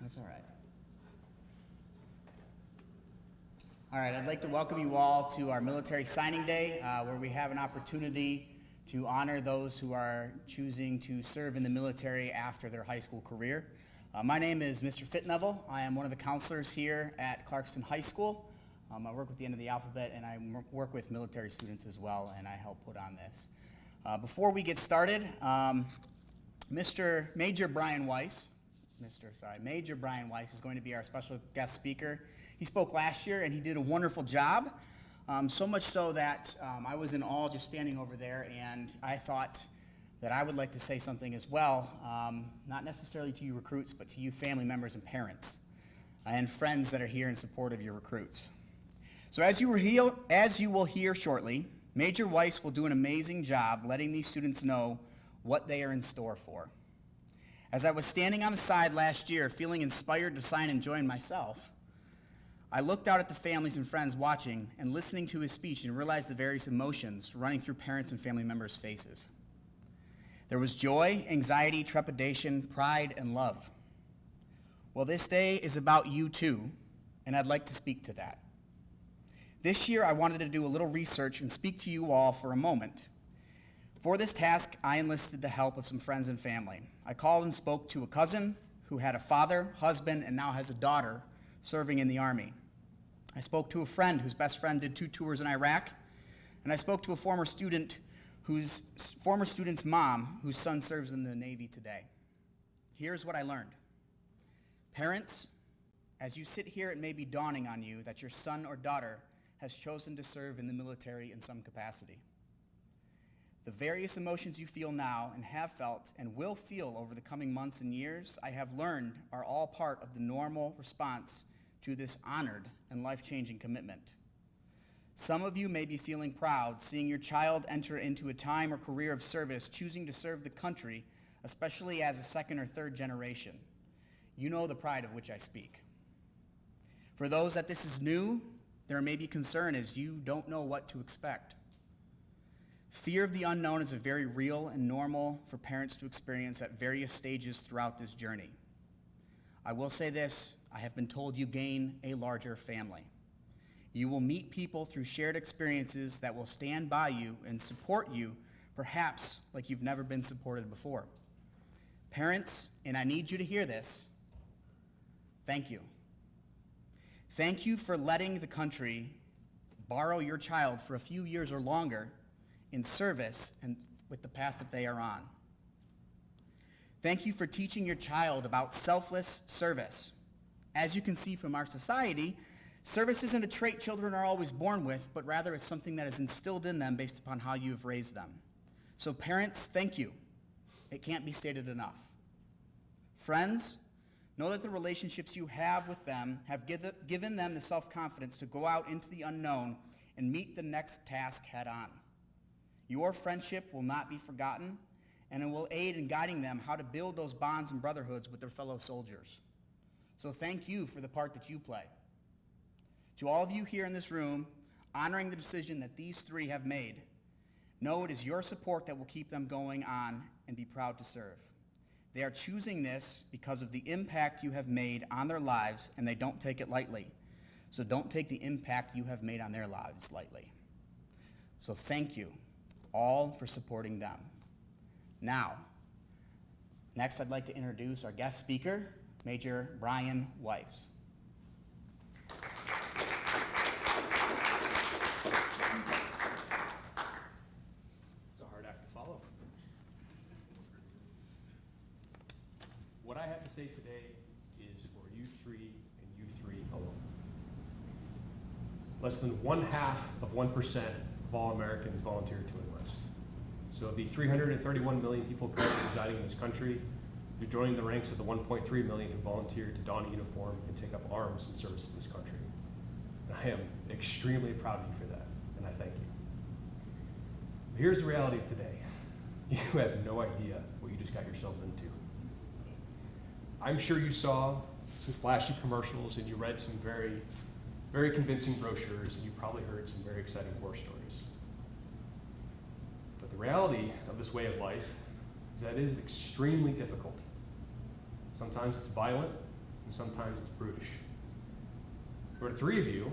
That's all right. All right, I'd like to welcome you all to our Military Signing Day, where we have an opportunity to honor those who are choosing to serve in the military after their high school career. My name is Mr. Fitnevel. I am one of the counselors here at Clarkston High School. I work with the end of the alphabet, and I work with military students as well, and I help put on this. Before we get started, Major Brian Weiss is going to be our special guest speaker. He spoke last year, and he did a wonderful job, so much so that I was in awe just standing over there, and I thought that I would like to say something as well, not necessarily to you recruits, but to you family members and parents and friends that are here in support of your recruits. So as you will hear shortly, Major Weiss will do an amazing job letting these students know what they are in store for. As I was standing on the side last year, feeling inspired to sign and join myself, I looked out at the families and friends watching and listening to his speech and realized the various emotions running through parents and family members' faces. There was joy, anxiety, trepidation, pride, and love. Well, this day is about you too, and I'd like to speak to that. This year, I wanted to do a little research and speak to you all for a moment. For this task, I enlisted the help of some friends and family. I called and spoke to a cousin who had a father, husband, and now has a daughter serving in the Army. I spoke to a friend whose best friend did 2 tours in Iraq, and I spoke to a former student's mom whose son serves in the Navy today. Here's what I learned. Parents, as you sit here, it may be dawning on you that your son or daughter has chosen to serve in the military in some capacity. The various emotions you feel now and have felt and will feel over the coming months and years, I have learned are all part of the normal response to this honored and life-changing commitment. Some of you may be feeling proud seeing your child enter into a time or career of service, choosing to serve the country, especially as a second or third generation. You know the pride of which I speak. For those that this is new, there may be concern as you don't know what to expect. Fear of the unknown is a very real and normal for parents to experience at various stages throughout this journey. I will say this, I have been told you gain a larger family. You will meet people through shared experiences that will stand by you and support you, perhaps like you've never been supported before. Parents, and I need you to hear this, thank you. Thank you for letting the country borrow your child for a few years or longer in service and with the path that they are on. Thank you for teaching your child about selfless service. As you can see from our society, service isn't a trait children are always born with, but rather it's something that is instilled in them based upon how you have raised them. So parents, thank you. It can't be stated enough. Friends, know that the relationships you have with them have given them the self-confidence to go out into the unknown and meet the next task head on. Your friendship will not be forgotten, and it will aid in guiding them how to build those bonds and brotherhoods with their fellow soldiers. So thank you for the part that you play. To all of you here in this room, honoring the decision that these 3 have made, know it is your support that will keep them going on and be proud to serve. They are choosing this because of the impact you have made on their lives, and they don't take it lightly. So don't take the impact you have made on their lives lightly. So thank you all for supporting them. Now, next I'd like to introduce our guest speaker, Major Brian Weiss. It's a hard act to follow. What I have to say today is for you 3 and you 3 alone. Less than 0.5% of all Americans volunteer to enlist. So of the 331 million people currently residing in this country, you're joining the ranks of the 1.3 million who volunteered to don a uniform and take up arms in service to this country. And I am extremely proud of you for that, and I thank you. But here's the reality of today. You have no idea what you just got yourself into. I'm sure you saw some flashy commercials and you read some very, very convincing brochures, and you probably heard some very exciting war stories. But the reality of this way of life is that it is extremely difficult. Sometimes it's violent, and sometimes it's brutish. For the three of you,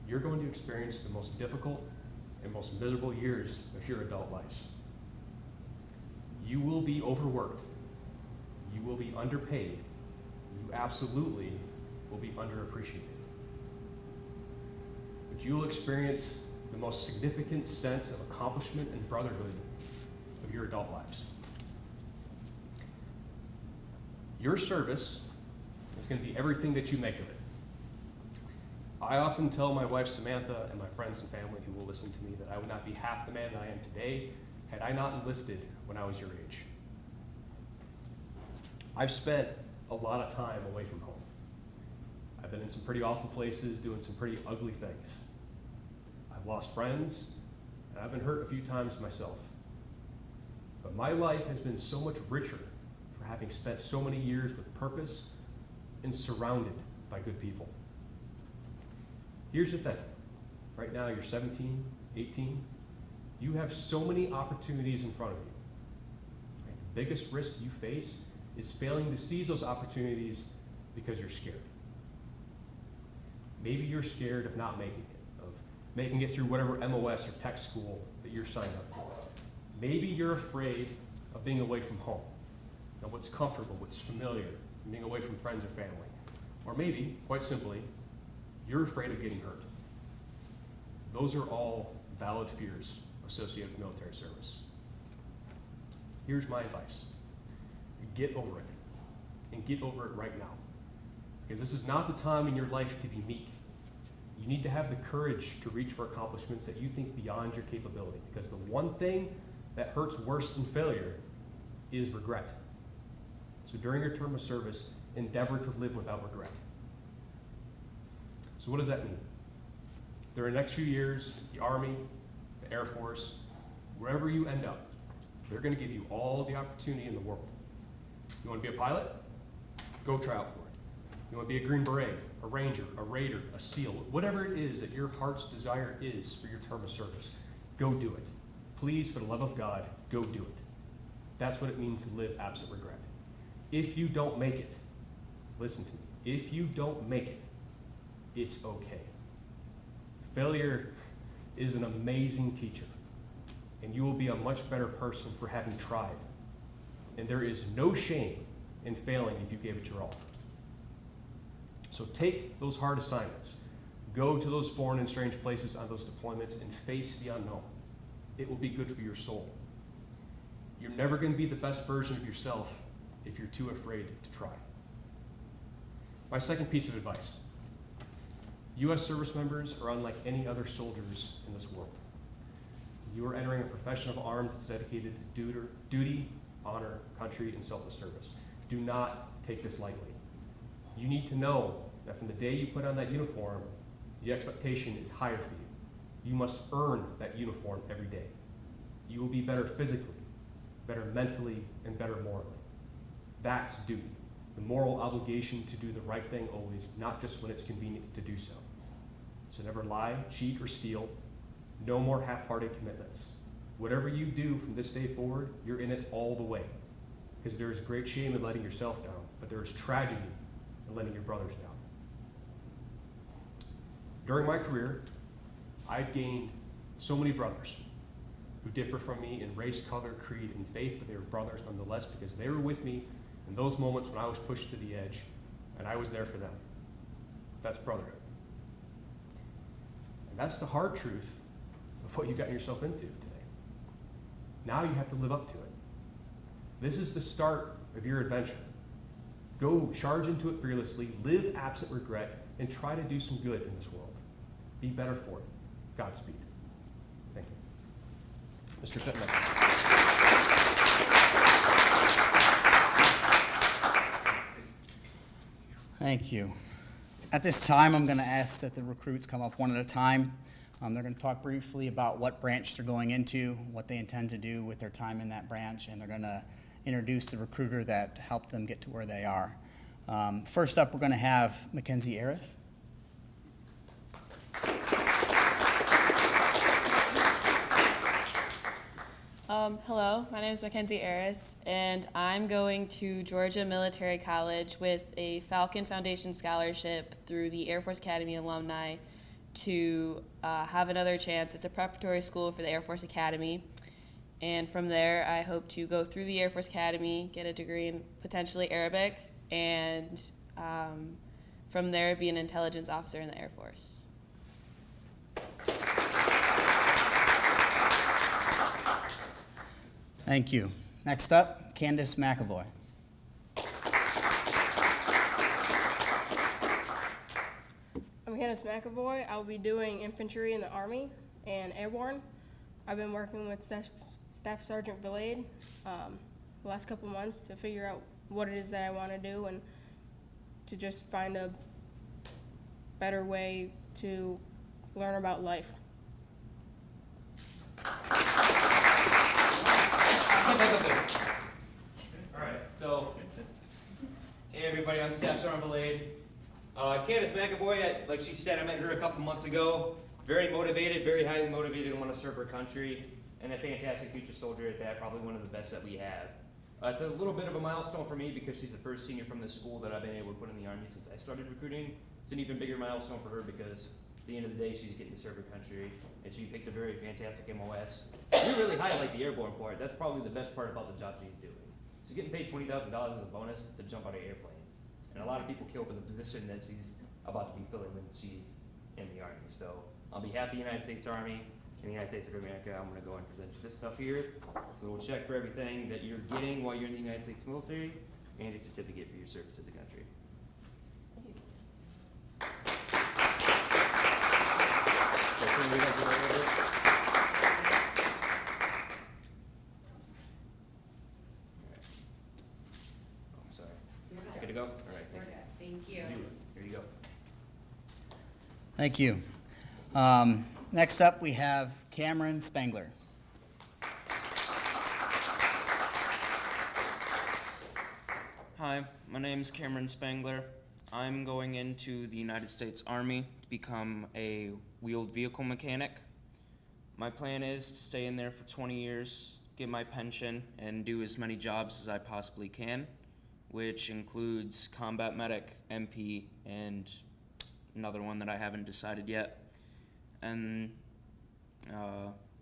you're going to experience the most difficult and most miserable years of your adult lives. You will be overworked. You will be underpaid. You absolutely will be underappreciated. But you will experience the most significant sense of accomplishment and brotherhood of your adult lives. Your service is going to be everything that you make of it. I often tell my wife Samantha and my friends and family who will listen to me that I would not be half the man that I am today had I not enlisted when I was your age. I've spent a lot of time away from home. I've been in some pretty awful places doing some pretty ugly things. I've lost friends, and I've been hurt a few times myself. But my life has been so much richer for having spent so many years with purpose and surrounded by good people. Here's the thing. Right now, you're 17, 18. You have so many opportunities in front of you. Right? The biggest risk you face is failing to seize those opportunities because you're scared. Maybe you're scared of not making it, of making it through whatever MOS or tech school that you're signed up for. Maybe you're afraid of being away from home, of what's comfortable, what's familiar, being away from friends or family. Or maybe, quite simply, you're afraid of getting hurt. Those are all valid fears associated with military service. Here's my advice. Get over it, and get over it right now. Because this is not the time in your life to be meek. You need to have the courage to reach for accomplishments that you think beyond your capability. Because the one thing that hurts worse than failure is regret. So during your term of service, endeavor to live without regret. So what does that mean? During the next few years, the Army, the Air Force, wherever you end up, they're going to give you all the opportunity in the world. You want to be a pilot? Go try out for it. You want to be a Green Beret, a Ranger, a Raider, a SEAL, whatever it is that your heart's desire is for your term of service, go do it. Please, for the love of God, go do it. That's what it means to live absent regret. If you don't make it, listen to me, if you don't make it, it's okay. Failure is an amazing teacher, and you will be a much better person for having tried. And there is no shame in failing if you gave it your all. So take those hard assignments. Go to those foreign and strange places on those deployments and face the unknown. It will be good for your soul. You're never going to be the best version of yourself if you're too afraid to try. My second piece of advice. U.S. service members are unlike any other soldiers in this world. You are entering a profession of arms that's dedicated to duty, honor, country, and selfless service. Do not take this lightly. You need to know that from the day you put on that uniform, the expectation is higher for you. You must earn that uniform every day. You will be better physically, better mentally, and better morally. That's duty. The moral obligation to do the right thing always, not just when it's convenient to do so. So never lie, cheat, or steal. No more half-hearted commitments. Whatever you do from this day forward, you're in it all the way. Because there is great shame in letting yourself down, but there is tragedy in letting your brothers down. During my career, I've gained so many brothers who differ from me in race, color, creed, and faith, but they were brothers nonetheless because they were with me in those moments when I was pushed to the edge, and I was there for them. That's brotherhood. And that's the hard truth of what you got yourself into today. Now you have to live up to it. This is the start of your adventure. Go charge into it fearlessly, live absent regret, and try to do some good in this world. Be better for it. Godspeed. Thank you. Mr. Pittman. Thank you. At this time, I'm going to ask that the recruits come up one at a time. They're going to talk briefly about what branch they're going into, what they intend to do with their time in that branch, and they're going to introduce the recruiter that helped them get to where they are. First up, we're going to have Mackenzie Arith. Hello, my name is Mackenzie Aris, and I'm going to Georgia Military College with a Falcon Foundation scholarship through the Air Force Academy alumni to have another chance. It's a preparatory school for the Air Force Academy, and from there I hope to go through the Air Force Academy, get a degree in potentially Arabic, and from there be an intelligence officer in the Air Force. Thank you. Next up, Candace McAvoy. I'm Candace McAvoy. I'll be doing infantry in the Army and airborne. I've been working with Staff Sergeant Vilade the last couple months to figure out what it is that I want to do and to just find a better way to learn about life. Alright, so, hey everybody, I'm Staff Sergeant Vilade. Candace McAvoy, like she said, I met her a couple months ago. Very motivated, very highly motivated, and want to serve her country, and a fantastic future soldier at that, probably one of the best that we have. It's a little bit of a milestone for me because she's the first senior from this school that I've been able to put in the Army since I started recruiting. It's an even bigger milestone for her because at the end of the day, she's getting to serve her country, and she picked a very fantastic MOS. We really highlight the airborne part. That's probably the best part about the job she's doing. She's getting paid $20,000 as a bonus to jump out of airplanes. And a lot of people kill for the position that she's about to be filling when she's in the Army. So on behalf of the United States Army and the United States of America, I'm gonna go and present you this stuff here. It's a little check for everything that you're getting while you're in the United States military, and a certificate for your service to the country. So, turn your head right over. Oh, I'm sorry. Good to go? All right, thank you. Thank you. Here you go. Thank you. Next up, we have Cameron Spangler. Hi, my name is Cameron Spangler. I'm going into the United States Army to become a wheeled vehicle mechanic. My plan is to stay in there for 20 years, get my pension, and do as many jobs as I possibly can, which includes combat medic, MP, and another one that I haven't decided yet. And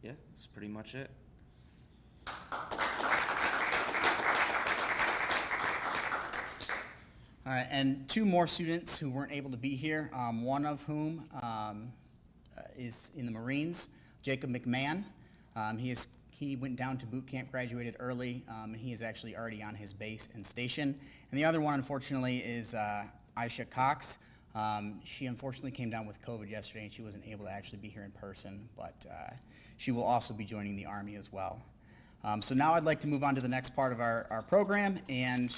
yeah, that's pretty much it. All right, and two more students who weren't able to be here, one of whom is in the Marines, Jacob McMahon. He went down to boot camp, graduated early, and he is actually already on his base and station. And the other one, unfortunately, is Aisha Cox. She unfortunately came down with COVID yesterday, and she wasn't able to actually be here in person, but she will also be joining the Army as well. So now I'd like to move on to the next part of our program, and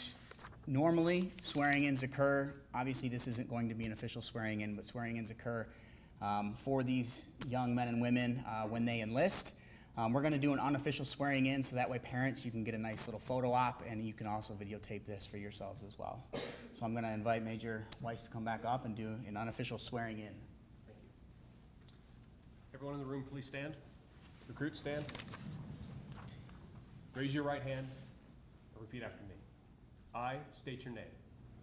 normally swearing-ins occur. Obviously, this isn't going to be an official swearing-in, but swearing-ins occur for these young men and women when they enlist. We're going to do an unofficial swearing-in, so that way parents, you can get a nice little photo op, and you can also videotape this for yourselves as well. So I'm going to invite Major Weiss to come back up and do an unofficial swearing-in. Thank you. Everyone in the room, please stand. Recruits, stand. Raise your right hand and repeat after me. I state your name.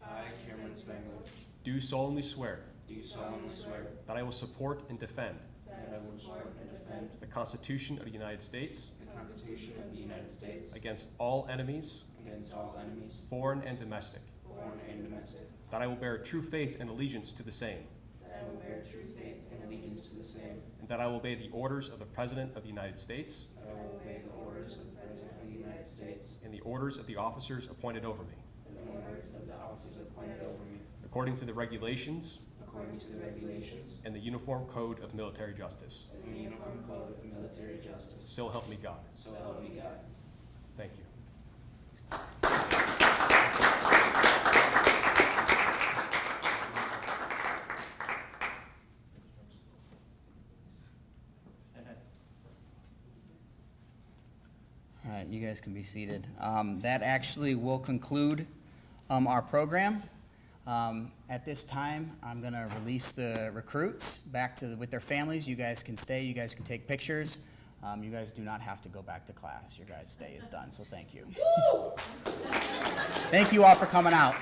I, Cameron Spangler, Do solemnly swear do solemnly swear that I will support and defend that I will support and defend the Constitution of the United States the Constitution of the United States against all enemies, against all enemies, foreign and domestic, foreign and domestic, that I will bear true faith and allegiance to the same, that I will bear true faith and allegiance to the same, and that I will obey the orders of the President of the United States that I will obey the orders of the President of the United States and the orders of the officers appointed over me, and the orders of the officers appointed over me, according to the regulations according to the regulations and the Uniform Code of Military Justice. and the Uniform Code of Military Justice. So help me God. So help me God. Thank you. All right, you guys can be seated. That actually will conclude our program. At this time, I'm going to release the recruits back with their families. You guys can stay. You guys can take pictures. You guys do not have to go back to class. Your guys' day is done, so thank you. Thank you all for coming out.